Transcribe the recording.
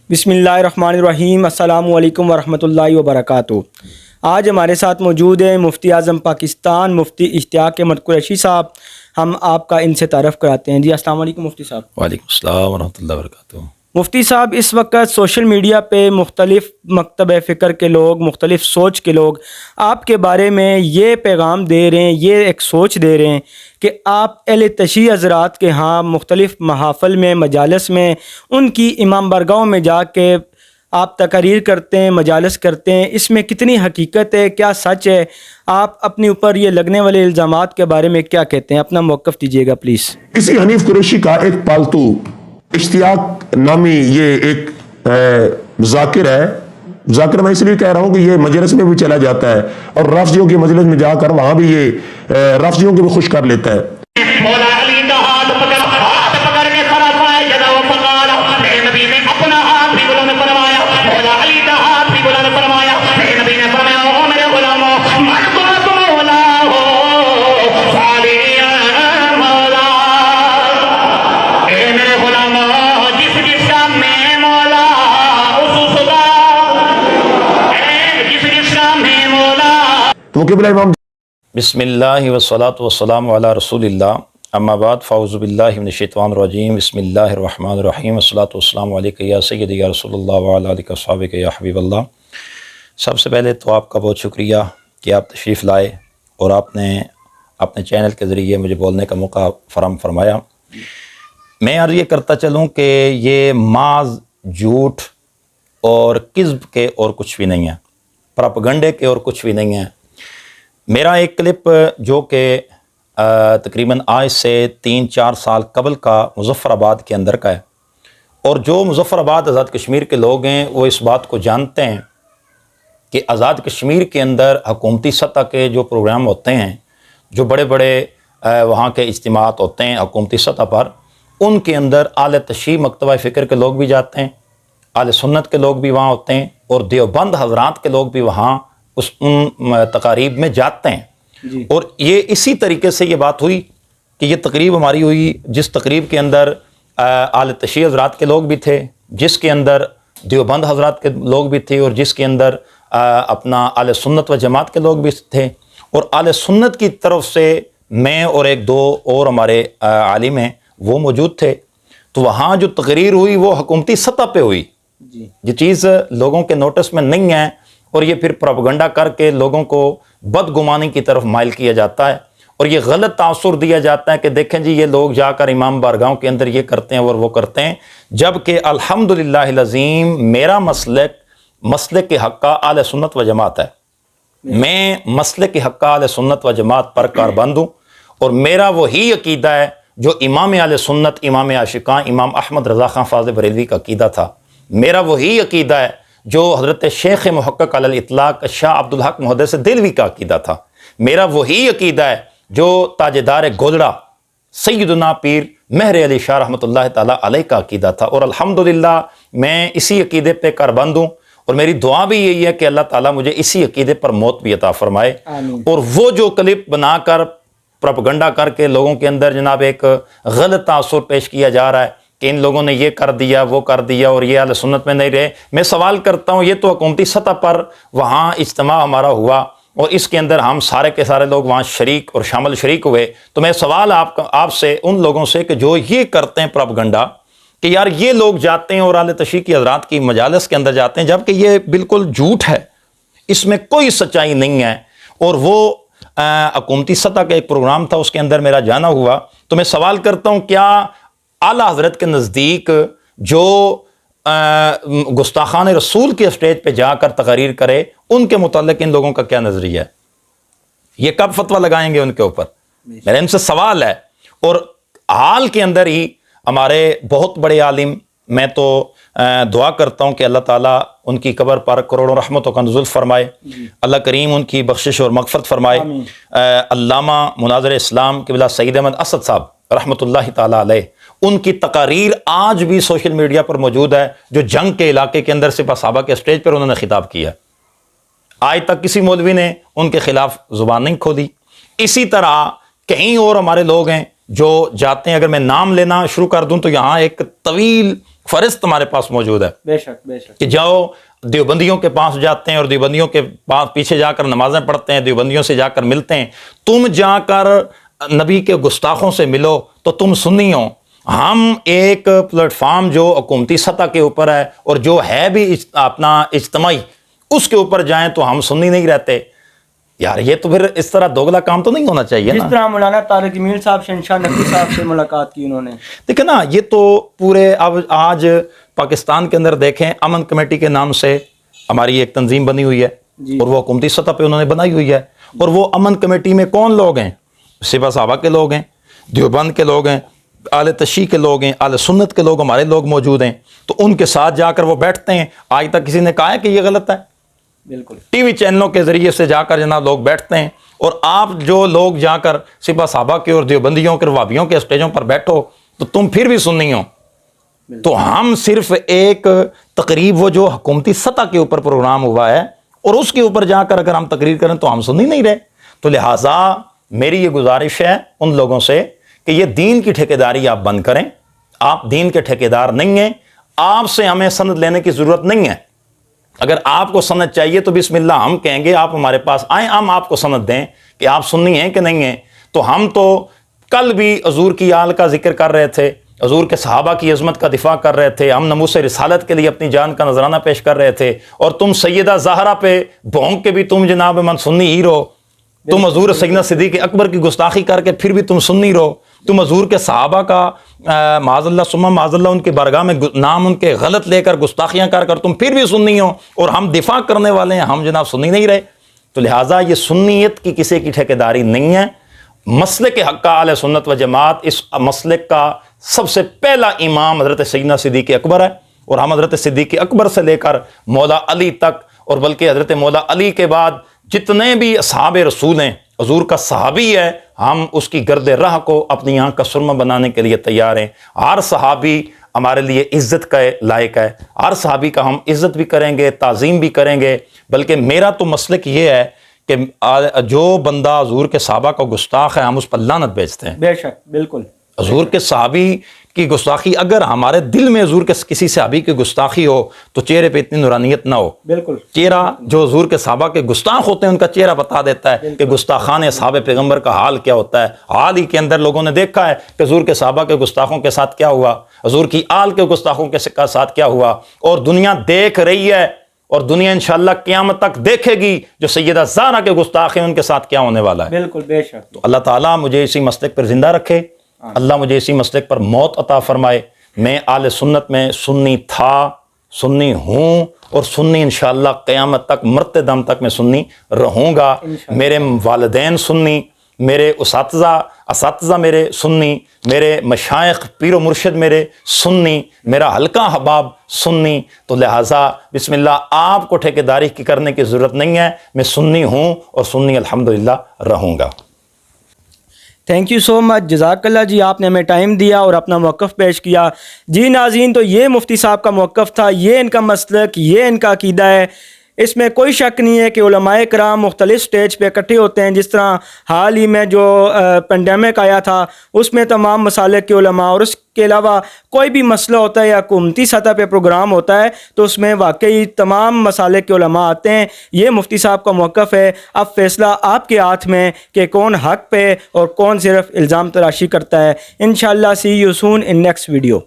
بسم اللہ الرحمن الرحیم۔ السلام علیکم ورحمۃ اللہ وبرکاتہ۔ آج ہمارے ساتھ موجود ہیں مفتی اعظم پاکستان مفتی اشتیاق احمد قریشی صاحب۔ ہم آپ کا ان سے تعارف کراتے ہیں۔ جی السلام علیکم مفتی صاحب۔ وعلیکم السلام ورحمۃ اللہ وبرکاتہ۔ مفتی صاحب، اس وقت سوشل میڈیا پہ مختلف مکتب فکر کے لوگ، مختلف سوچ کے لوگ آپ کے بارے میں یہ پیغام دے رہے ہیں، یہ ایک سوچ دے رہے ہیں کہ آپ اہل تشیع حضرات کے ہاں مختلف محافل میں، مجالس میں، ان کی امام بارگاہوں میں جا کے آپ تقاریر کرتے ہیں، مجالس کرتے ہیں۔ اس میں کتنی حقیقت ہے، کیا سچ ہے؟ آپ اپنے اوپر یہ لگنے والے الزامات کے بارے میں کیا کہتے ہیں؟ اپنا موقف دیجیے گا پلیز۔ کسی حنیف قریشی کا ایک پالتو اشتیاق نامی یہ ایک ذاکر ہے۔ ذاکر میں اس لیے کہہ رہا ہوں کہ یہ مجلس میں بھی چلا جاتا ہے اور رافضیوں کی مجلس میں جا کر وہاں بھی یہ رافضیوں کو بھی خوش کر لیتا ہے۔ مولا علی کا ہاتھ پکڑ کے کھڑا پائے جدا و فقال، میرے نبی نے اپنا ہاتھ بھی بلند فرمایا، مولا علی کا ہاتھ بھی بلند فرمایا، میرے نبی نے فرمایا او میرے غلاموں، من تم مولا ہو صالح مولا، اے میرے غلاموں جس کا میں مولا اس صدا، جس کا میں مولا۔ تو قبلہ امام بسم اللہ والصلاۃ والسلام علی رسول اللہ، اما بعد فاعوذ باللہ من الشیطان الرجیم، بسم اللہ الرحمن الرحیم، والصلاۃ والسلام علیک یا سیدی یا رسول اللہ وعلی آلک وصحبہ یا حبیب اللہ۔ سب سے پہلے تو آپ کا بہت شکریہ کہ آپ تشریف لائے اور آپ نے اپنے چینل کے ذریعے مجھے بولنے کا موقع فراہم فرمایا۔ میں عرض یہ کرتا چلوں کہ یہ محض جھوٹ اور کذب کے اور کچھ بھی نہیں ہے، پراپگنڈے کے اور کچھ بھی نہیں ہے۔ میرا ایک کلپ جو کہ تقریباً آج سے 3-4 سال قبل کا مظفر آباد کے اندر کا ہے، اور جو مظفر آباد آزاد کشمیر کے لوگ ہیں وہ اس بات کو جانتے ہیں کہ آزاد کشمیر کے اندر حکومتی سطح کے جو پروگرام ہوتے ہیں، جو بڑے بڑے وہاں کے اجتماعات ہوتے ہیں حکومتی سطح پر، ان کے اندر اعلی تشیع مکتبہ فکر کے لوگ بھی جاتے ہیں، اہل سنت کے لوگ بھی وہاں ہوتے ہیں، اور دیوبند حضرات کے لوگ بھی وہاں ان تقاریب میں جاتے ہیں۔ اور یہ اسی طریقے سے یہ بات ہوئی کہ یہ تقریب ہماری ہوئی، جس تقریب کے اندر اعلی تشیع حضرات کے لوگ بھی تھے، جس کے اندر دیوبند حضرات کے لوگ بھی تھے، اور جس کے اندر اپنا اہل سنت و جماعت کے لوگ بھی تھے، اور اہل سنت کی طرف سے میں اور ایک دو اور ہمارے عالم ہیں وہ موجود تھے۔ تو وہاں جو تقریر ہوئی وہ حکومتی سطح پہ ہوئی۔ یہ چیز لوگوں کے نوٹس میں نہیں ہے، اور یہ پھر پروپیگنڈا کر کے لوگوں کو بدگمانی کی طرف مائل کیا جاتا ہے، اور یہ غلط تاثر دیا جاتا ہے کہ دیکھیں جی یہ لوگ جا کر امام بارگاہوں کے اندر یہ کرتے ہیں اور وہ کرتے ہیں، جبکہ الحمدللہ العظیم میرا مسلک حق کا اہل سنت و جماعت ہے۔ میں مسلک حق کا اہل سنت و جماعت پر کاربند ہوں، اور میرا وہی عقیدہ ہے جو امام اہل سنت، امام عاشقاں، امام احمد رضا خان فاضل بریلوی کا عقیدہ تھا۔ میرا وہی عقیدہ ہے جو حضرت شیخ محقق علی الاطلاق شاہ عبدالحق محدث دہلوی کا عقیدہ تھا۔ میرا وہی عقیدہ ہے جو تاجدار گوجرا سیدنا پیر مہر علی شاہ رحمۃ اللہ تعالیٰ علیہ کا عقیدہ تھا، اور الحمدللہ میں اسی عقیدے پہ کاربند ہوں، اور میری دعا بھی یہی ہے کہ اللہ تعالیٰ مجھے اسی عقیدے پر موت بھی عطا فرمائے۔ اور وہ جو کلپ بنا کر پروپیگنڈا کر کے لوگوں کے اندر جناب ایک غلط تاثر پیش کیا جا رہا ہے کہ ان لوگوں نے یہ کر دیا وہ کر دیا اور یہ اہل سنت میں نہیں رہے، میں سوال کرتا ہوں یہ تو حکومتی سطح پر وہاں اجتماع ہمارا ہوا، اور اس کے اندر ہم سارے کے سارے لوگ وہاں شریک اور شریک ہوئے۔ تو میں سوال آپ سے ان لوگوں سے کہ جو یہ کرتے ہیں پروپیگنڈا کہ یار یہ لوگ جاتے ہیں اور اعلی تشیع کی حضرات کی مجالس کے اندر جاتے ہیں، جبکہ یہ بالکل جھوٹ ہے، اس میں کوئی سچائی نہیں ہے، اور وہ حکومتی سطح کا ایک پروگرام تھا، اس کے اندر میرا جانا ہوا۔ تو میں سوال کرتا ہوں کیا اعلیٰ حضرت کے نزدیک جو گستاخان رسول کے اسٹیج پہ جا کر تقاریر کرے، ان کے متعلق ان لوگوں کا کیا نظریہ ہے؟ یہ کب فتویٰ لگائیں گے ان کے اوپر؟ میرا ان سے سوال ہے۔ اور حال کے اندر ہی ہمارے بہت بڑے عالم، میں تو دعا کرتا ہوں کہ اللہ تعالیٰ ان کی قبر پر کروڑوں رحمتوں کا نزول فرمائے، اللہ کریم ان کی بخشش اور مغفرت فرمائے۔ علامہ مناظر اسلام قبلہ سید احمد اسد صاحب رحمۃ اللہ تعالیٰ علیہ، ان کی تقاریر آج بھی سوشل میڈیا پر موجود ہے، جو جنگ کے علاقے کے اندر سپہ صحابہ کے اسٹیج پر انہوں نے خطاب کیا۔ آج تک کسی مولوی نے ان کے خلاف زبان نہیں کھولی۔ اسی طرح کہیں اور ہمارے لوگ ہیں جو جاتے ہیں، اگر میں نام لینا شروع کر دوں تو یہاں ایک طویل فہرست تمہارے پاس موجود ہے بے شک بے شک. کہ جاؤ دیوبندیوں کے پاس جاتے ہیں اور دیوبندیوں کے پاس پیچھے جا کر نمازیں پڑھتے ہیں, دیوبندیوں سے جا کر ملتے ہیں. تم جا کر نبی کے گستاخوں سے ملو تو تم سنی ہو. ہم ایک پلیٹ فارم جو حکومتی سطح کے اوپر ہے اور جو ہے بھی اپنا اجتماعی, اس کے اوپر جائیں تو ہم سنی نہیں رہتے. یار یہ تو پھر اس طرح دوگلا کام تو نہیں ہونا چاہیے جس نا. طرح مولانا طارق جمیل صاحب شہنشاہ نقوی صاحب سے ملاقات کی انہوں نے. دیکھیں نا, یہ تو پورے اب آج پاکستان کے اندر دیکھیں امن کمیٹی کے نام سے ہماری ایک تنظیم بنی ہوئی ہے اور وہ حکومتی سطح پہ انہوں نے بنائی ہوئی ہے. اور وہ امن کمیٹی میں کون لوگ ہیں؟ سپہ صحابہ کے لوگ ہیں, دیوبند کے لوگ ہیں, اہل تشیع کے لوگ ہیں, اہل سنت کے لوگ, ہمارے لوگ موجود ہیں. تو ان کے ساتھ جا کر وہ بیٹھتے ہیں. آج تک کسی نے کہا ہے کہ یہ غلط ہے؟ بالکل. ٹی وی چینلوں کے ذریعے سے جا کر جناب لوگ بیٹھتے ہیں. اور آپ جو لوگ جا کر سپہ صحابہ کے اور دیوبندیوں کے وہابیوں کے اسٹیجوں پر بیٹھو تو تم پھر بھی سنی ہو. تو ہم صرف ایک تقریب وہ جو حکومتی سطح کے اوپر پروگرام ہوا ہے اور اس کے اوپر جا کر اگر ہم تقریر کریں تو ہم سنی نہیں رہے. تو لہٰذا میری یہ گزارش ہے ان لوگوں سے کہ یہ دین کی ٹھیکیداری آپ بند کریں. آپ دین کے ٹھیکیدار نہیں ہیں, آپ سے ہمیں سند لینے کی ضرورت نہیں ہے. اگر آپ کو سند چاہیے تو بسم اللہ ہم کہیں گے آپ ہمارے پاس آئیں, ہم آپ کو سند دیں کہ آپ سنی ہیں کہ نہیں ہیں. تو ہم تو کل بھی حضور کی آل کا ذکر کر رہے تھے, حضور کے صحابہ کی عظمت کا دفاع کر رہے تھے, ہم ناموس رسالت کے لیے اپنی جان کا نذرانہ پیش کر رہے تھے. اور تم سیدہ زہرا پہ بھونک کے بھی تم جناب من سنی ہی رہو. تم حضور سیدنا صدیق اکبر کی گستاخی کر کے پھر بھی تم سنی رہو. تم حضور کے صحابہ کا معاذ اللہ ثم معاذ اللہ ان کی بارگاہ میں نام ان کے غلط لے کر گستاخیاں کر کر تم پھر بھی سنی ہو, اور ہم دفاع کرنے والے ہیں, ہم جناب سنی نہیں رہے. تو لہٰذا یہ سنیت کی کسی کی ٹھیکیداری نہیں ہے. مسلک حق کا اہل سنت و جماعت, اس مسلک کا سب سے پہلا امام حضرت سیدنا صدیق اکبر ہے. اور ہم حضرت صدیق اکبر سے لے کر مولا علی تک, اور بلکہ حضرت مولا علی کے بعد جتنے بھی اصحاب رسول ہیں, حضور کا صحابی ہے, ہم اس کی گرد راہ کو اپنی آنکھ کا سرمہ بنانے کے لیے تیار ہیں. ہر صحابی ہمارے لیے عزت کا لائق ہے, ہر صحابی کا ہم عزت بھی کریں گے, تعظیم بھی کریں گے. بلکہ میرا تو مسلک یہ ہے کہ جو بندہ حضور کے صحابہ کا گستاخ ہے ہم اس پر لعنت بھیجتے ہیں. بے شک بالکل. حضور کے صحابی کی گستاخی, اگر ہمارے دل میں حضور کے کسی صحابی کی گستاخی ہو تو چہرے پہ اتنی نورانیت نہ ہو. بالکل. چہرہ جو حضور کے صحابہ کے گستاخ ہوتے ہیں ان کا چہرہ بتا دیتا ہے کہ گستاخان اصحاب پیغمبر کا حال کیا ہوتا ہے. حال ہی کے اندر لوگوں نے دیکھا ہے کہ حضور کے صحابہ کے گستاخوں کے ساتھ کیا ہوا, حضور کی آل کے گستاخوں کے ساتھ کیا ہوا. اور دنیا دیکھ رہی ہے, اور دنیا انشاءاللہ قیامت تک دیکھے گی جو سیدہ زہرا کے گستاخ ہیں ان کے ساتھ کیا ہونے والا ہے. بالکل بے شک. تو اللہ تعالیٰ مجھے اسی مسلک پر زندہ رکھے, اللہ مجھے اسی مسلک پر موت عطا فرمائے. میں اہل سنت میں سنی تھا, سنی ہوں, اور سنی انشاءاللہ قیامت تک مرتے دم تک میں سنی رہوں گا. میرے والدین سنی, میرے اساتذہ میرے سنی, میرے مشائخ پیر و مرشد میرے سنی, میرا حلقہ احباب سنی. تو لہٰذا بسم اللہ آپ کو ٹھیکیداری کی کرنے کی ضرورت نہیں ہے. میں سنی ہوں اور سنی الحمدللہ رہوں گا. تھینک یو سو مچ, جزاک اللہ جی, آپ نے ہمیں ٹائم دیا اور اپنا موقف پیش کیا. جی ناظرین, تو یہ مفتی صاحب کا موقف تھا, یہ ان کا مسلک, یہ ان کا عقیدہ ہے. اس میں کوئی شک نہیں ہے کہ علماء کرام مختلف سٹیج پہ اکٹھے ہوتے ہیں. جس طرح حال ہی میں جو پینڈیمک آیا تھا اس میں تمام مسالک کے علماء, اور اس کے علاوہ کوئی بھی مسئلہ ہوتا ہے یا حکومتی سطح پہ پروگرام ہوتا ہے تو اس میں واقعی تمام مسالک کے علماء آتے ہیں. یہ مفتی صاحب کا موقف ہے. اب فیصلہ آپ کے ہاتھ میں کہ کون حق پہ اور کون صرف الزام تراشی کرتا ہے. انشاءاللہ see you soon in next video.